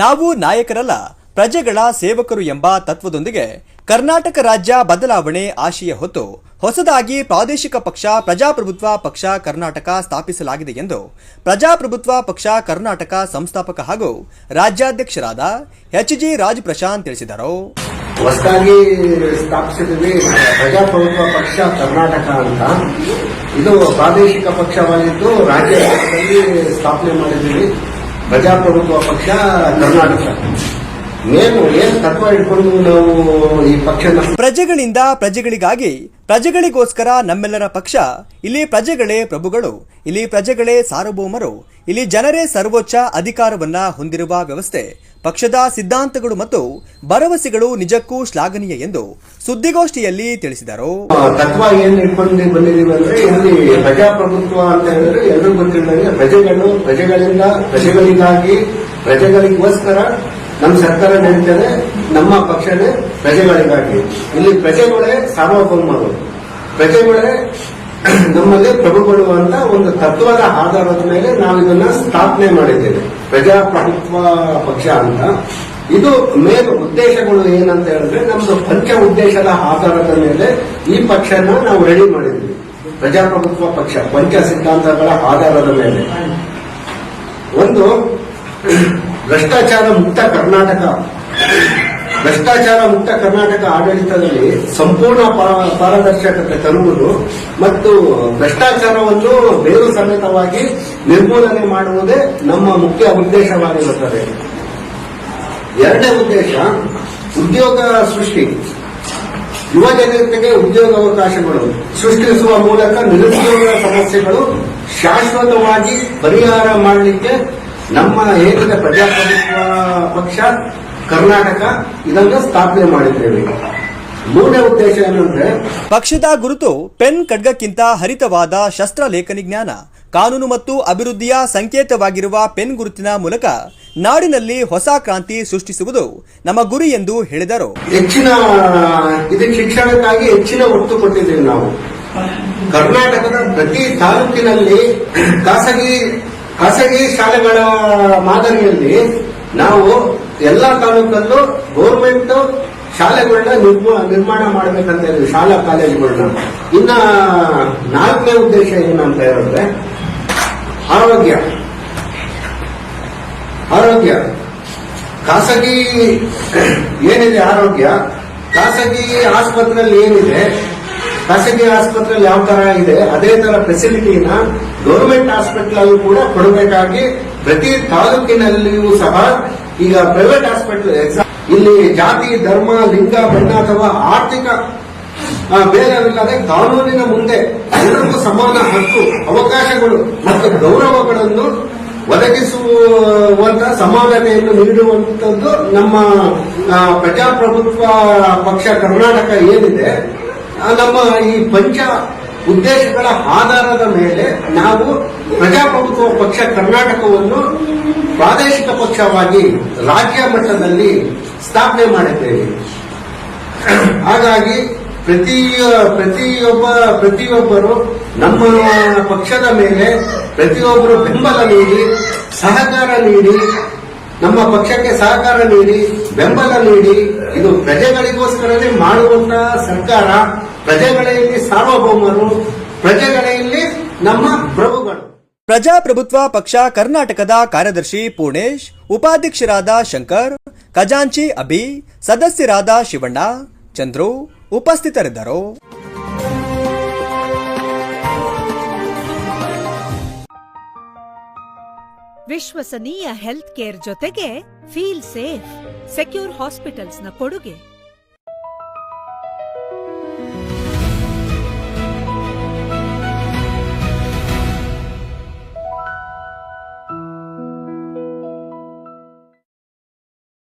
ನಾವು ನಾಯಕರಲ್ಲ, ಪ್ರಜೆಗಳ ಸೇವಕರು ಎಂಬ ತತ್ವದೊಂದಿಗೆ ಕರ್ನಾಟಕ ರಾಜ್ಯ ಬದಲಾವಣೆ ಆಶಯ ಹೊತ್ತು ಹೊಸದಾಗಿ ಪ್ರಾದೇಶಿಕ ಪಕ್ಷ ಪ್ರಜಾಪ್ರಭುತ್ವ ಪಕ್ಷ ಕರ್ನಾಟಕ ಸ್ಥಾಪಿಸಲಾಗಿದೆ ಎಂದು ಪ್ರಜಾಪ್ರಭುತ್ವ ಪಕ್ಷ ಕರ್ನಾಟಕ ಸಂಸ್ಥಾಪಕ ಹಾಗೂ ರಾಜ್ಯಾಧ್ಯಕ್ಷರಾದ ಎಚ್.ಜಿ. ರಾಜ್ ಪ್ರಶಾಂತ್ ತಿಳಿಸಿದರು. ಹೊಸದಾಗಿ ಸ್ಥಾಪಿಸಿದ್ವಿ ಪ್ರಜಾಪ್ರಭುತ್ವ ಪಕ್ಷ ಕರ್ನಾಟಕ ಅಂತ. ಇದು ಪ್ರಾದೇಶಿಕ ಪಕ್ಷವಾಗಿದ್ದು ರಾಜ್ಯದಲ್ಲಿ ಸ್ಥಾಪನೆ ಮಾಡಿದ್ದೀವಿ ಪ್ರಜಾಪ್ರಭುತ್ವ ಪಕ್ಷ ಕರ್ನಾಟಕ. ಏನು ತತ್ವ ಇಟ್ಕೊಂಡು ನಾವು ಈ ಪಕ್ಷ ಪ್ರಜೆಗಳಿಂದ ಪ್ರಜೆಗಳಿಗಾಗಿ, ಪ್ರಜೆಗಳಿಗೋಸ್ಕರ ನಮ್ಮೆಲ್ಲರ ಪಕ್ಷ. ಇಲ್ಲಿ ಪ್ರಜೆಗಳೇ ಪ್ರಭುಗಳು, ಇಲ್ಲಿ ಪ್ರಜೆಗಳೇ ಸಾರ್ವಭೌಮರು, ಇಲ್ಲಿ ಜನರೇ ಸರ್ವೋಚ್ಚ ಅಧಿಕಾರವನ್ನ ಹೊಂದಿರುವ ವ್ಯವಸ್ಥೆ. ಪಕ್ಷದ ಸಿದ್ಧಾಂತಗಳು ಮತ್ತು ಭರವಸೆಗಳು ನಿಜಕ್ಕೂ ಶ್ಲಾಘನೀಯ ಎಂದು ಸುದ್ದಿಗೋಷ್ಠಿಯಲ್ಲಿ ತಿಳಿಸಿದರು. ತತ್ವ ಏನ್ ಇಟ್ಕೊಂಡು ಬಂದಿದ್ದೀವಿ ಅಂದ್ರೆ, ಇಲ್ಲಿ ಪ್ರಜಾಪ್ರಭುತ್ವ ಅಂತ ಹೇಳಿದ್ರೆ ಎಲ್ಲರೂ ಗೊತ್ತಿಲ್ಲ, ಪ್ರಜೆಗಳು, ಪ್ರಜೆಗಳಿಂದ, ಪ್ರಜೆಗಳಿಗಾಗಿ, ಪ್ರಜೆಗಳಿಗೋಸ್ಕರ ನಮ್ಮ ಸರ್ಕಾರ ನಡೀತದೆ. ನಮ್ಮ ಪಕ್ಷನೇ ಪ್ರಜೆಗಳಿಗಾಗಿ. ಇಲ್ಲಿ ಪ್ರಜೆಗಳೇ ಸಾರ್ವಭೌಮರು, ಪ್ರಜೆಗಳೇ ನಮ್ಮಲ್ಲಿ ಪ್ರಭುಗಳು ಅಂತ ಒಂದು ತತ್ವದ ಆಧಾರದ ಮೇಲೆ ನಾವು ಇದನ್ನ ಸ್ಥಾಪನೆ ಮಾಡಿದ್ದೇವೆ ಪ್ರಜಾಪ್ರಭುತ್ವ ಪಕ್ಷ ಅಂತ. ಇದು ಮೇನ್ ಉದ್ದೇಶಗಳು ಏನಂತ ಹೇಳಿದ್ರೆ, ನಮ್ದು ಪಂಚ ಉದ್ದೇಶದ ಆಧಾರದ ಮೇಲೆ ಈ ಪಕ್ಷನ ನಾವು ರೆಡಿ ಮಾಡಿದ್ವಿ. ಪ್ರಜಾಪ್ರಭುತ್ವ ಪಕ್ಷ ಪಂಚ ಸಿದ್ಧಾಂತಗಳ ಆಧಾರದ ಮೇಲೆ. ಒಂದು, ಭ್ರಷ್ಟಾಚಾರ ಮುಕ್ತ ಕರ್ನಾಟಕ. ಭ್ರಷ್ಟಾಚಾರ ಮುಕ್ತ ಕರ್ನಾಟಕ ಆಡಳಿತದಲ್ಲಿ ಸಂಪೂರ್ಣ ಪಾರದರ್ಶಕತೆ ತರುವುದು ಮತ್ತು ಭ್ರಷ್ಟಾಚಾರವನ್ನು ಬೇರು ಸಮೇತವಾಗಿ ನಿರ್ಮೂಲನೆ ಮಾಡುವುದೇ ನಮ್ಮ ಮುಖ್ಯ ಉದ್ದೇಶವಾಗಿರುತ್ತದೆ. ಎರಡನೇ ಉದ್ದೇಶ, ಉದ್ಯೋಗ ಸೃಷ್ಟಿ. ಯುವ ಜನತೆಗೆ ಉದ್ಯೋಗಾವಕಾಶಗಳು ಸೃಷ್ಟಿಸುವ ಮೂಲಕ ನಿರುದ್ಯೋಗ ಸಮಸ್ಯೆಗಳು ಶಾಶ್ವತವಾಗಿ ಪರಿಹಾರ ಮಾಡಲಿಕ್ಕೆ ನಮ್ಮ ಏಕದ ಪ್ರಜಾಪ್ರಭುತ್ವ ಪಕ್ಷ ಕರ್ನಾಟಕ ಇದನ್ನು ಸ್ಥಾಪನೆ ಮಾಡಿದ್ದೇವೆ. ಮೂರನೇ ಉದ್ದೇಶ ಏನಂದ್ರೆ, ಪಕ್ಷದ ಗುರುತು ಪೆನ್ ಖಡ್ಗಕ್ಕಿಂತ ಹರಿತವಾದ ಶಸ್ತ್ರಲೇಖನಿ ಜ್ಞಾನ. ಕಾನೂನು ಮತ್ತು ಅಭಿವೃದ್ಧಿಯ ಸಂಕೇತವಾಗಿರುವ ಪೆನ್ ಗುರುತಿನ ಮೂಲಕ ನಾಡಿನಲ್ಲಿ ಹೊಸ ಕ್ರಾಂತಿ ಸೃಷ್ಟಿಸುವುದು ನಮ್ಮ ಗುರಿ ಎಂದು ಹೇಳಿದರು. ಇದಕ್ಕೆ ಶಿಕ್ಷಣಕ್ಕಾಗಿ ಹೆಚ್ಚಿನ ಒತ್ತು ಕೊಟ್ಟಿದ್ದೇವೆ ನಾವು. ಕರ್ನಾಟಕದ ಪ್ರತಿ ತಾಲೂಕಿನಲ್ಲಿ ಖಾಸಗಿ ಶಾಲೆಗಳ ಮಾದರಿಯಲ್ಲಿ ನಾವು ಎಲ್ಲಾ ತಾಲೂಕಲ್ಲೂ ಗೌರ್ಮೆಂಟ್ ಶಾಲೆಗಳನ್ನ ನಿರ್ಮಾಣ ಮಾಡಬೇಕಂತ ಹೇಳಿದ್ವಿ, ಶಾಲಾ ಕಾಲೇಜುಗಳನ್ನ. ಇನ್ನ ನಾಲ್ಕನೇ ಉದ್ದೇಶ ಏನಂತ ಹೇಳಿದ್ರೆ, ಆರೋಗ್ಯ. ಖಾಸಗಿ ಏನಿದೆ ಆರೋಗ್ಯ, ಖಾಸಗಿ ಆಸ್ಪತ್ರೆಯಲ್ಲಿ ಏನಿದೆ, ಖಾಸಗಿ ಆಸ್ಪತ್ರೆಯಲ್ಲಿ ಯಾವ ತರ ಇದೆ ಅದೇ ತರ ಫೆಸಿಲಿಟಿನ ಗೌರ್ಮೆಂಟ್ ಹಾಸ್ಪಿಟಲ್ ಕೂಡ ಕೊಡಬೇಕಾಗಿ ಪ್ರತಿ ತಾಲೂಕಿನಲ್ಲಿಯೂ ಸಹ. ಈಗ ಪ್ರೈವೇಟ್ ಹಾಸ್ಪಿಟಲ್ ಇಲ್ಲಿ ಜಾತಿ, ಧರ್ಮ, ಲಿಂಗ, ಬಣ್ಣ ಅಥವಾ ಆರ್ಥಿಕ ಭೇದವಿಲ್ಲದೆ ಕಾನೂನಿನ ಮುಂದೆ ಎಲ್ಲರಿಗೂ ಸಮಾನ ಹಕ್ಕು, ಅವಕಾಶಗಳು ಮತ್ತು ಗೌರವಗಳನ್ನು ಒದಗಿಸುವಂತಹ ಸಮಾನತೆಯನ್ನು ನೀಡುವಂತದ್ದು ನಮ್ಮ ಪ್ರಜಾಪ್ರಭುತ್ವ ಪಕ್ಷ ಕರ್ನಾಟಕ ಏನಿದೆ. ನಮ್ಮ ಈ ಪಂಚ ಉದ್ದೇಶಗಳ ಆಧಾರದ ಮೇಲೆ ನಾವು ಪ್ರಜಾಪ್ರಭುತ್ವ ಪಕ್ಷ ಕರ್ನಾಟಕವನ್ನು ಪ್ರಾದೇಶಿಕ ಪಕ್ಷವಾಗಿ ರಾಜ್ಯ ಮಟ್ಟದಲ್ಲಿ ಸ್ಥಾಪನೆ ಮಾಡಿದ್ದೇವೆ. ಹಾಗಾಗಿ ಪ್ರತಿಯೊಬ್ಬರು ನಮ್ಮ ಪಕ್ಷದ ಮೇಲೆ ಪ್ರತಿಯೊಬ್ಬರು ಬೆಂಬಲ ನೀಡಿ, ಸಹಕಾರ ನೀಡಿ, ನಮ್ಮ ಪಕ್ಷಕ್ಕೆ ಸಹಕಾರ ನೀಡಿ, ಬೆಂಬಲ ನೀಡಿ. ಇದು ಪ್ರಜೆಗಳಿಗೋಸ್ಕರನೇ ಮಾಡುವಂತಹ ಸರ್ಕಾರ. ಪ್ರಜೆಗಳಲ್ಲಿ ಸಾರ್ವಭೌಮರು, ಪ್ರಜೆಗಳಲ್ಲಿ ನಮ್ಮ ಪ್ರಭುಗಳು. ಪ್ರಜಾಪ್ರಭುತ್ವ ಪಕ್ಷ ಕರ್ನಾಟಕದ ಕಾರ್ಯದರ್ಶಿ ಪೂರ್ಣೇಶ್, ಉಪಾಧ್ಯಕ್ಷರಾದ ಶಂಕರ್, ಖಜಾಂಚಿ ಅಭಿ, ಸದಸ್ಯರಾದ ಶಿವಣ್ಣ, ಚಂದ್ರು ಉಪಸ್ಥಿತರಿದ್ದರು. ವಿಶ್ವಸನೀಯ ಹೆಲ್ತ್ ಕೇರ್ ಜೊತೆಗೆ ಫೀಲ್ ಸೇಫ್ ಸೆಕ್ಯೂರ್ ಹಾಸ್ಪಿಟಲ್ಸ್ನ ಕೊಡುಗೆ.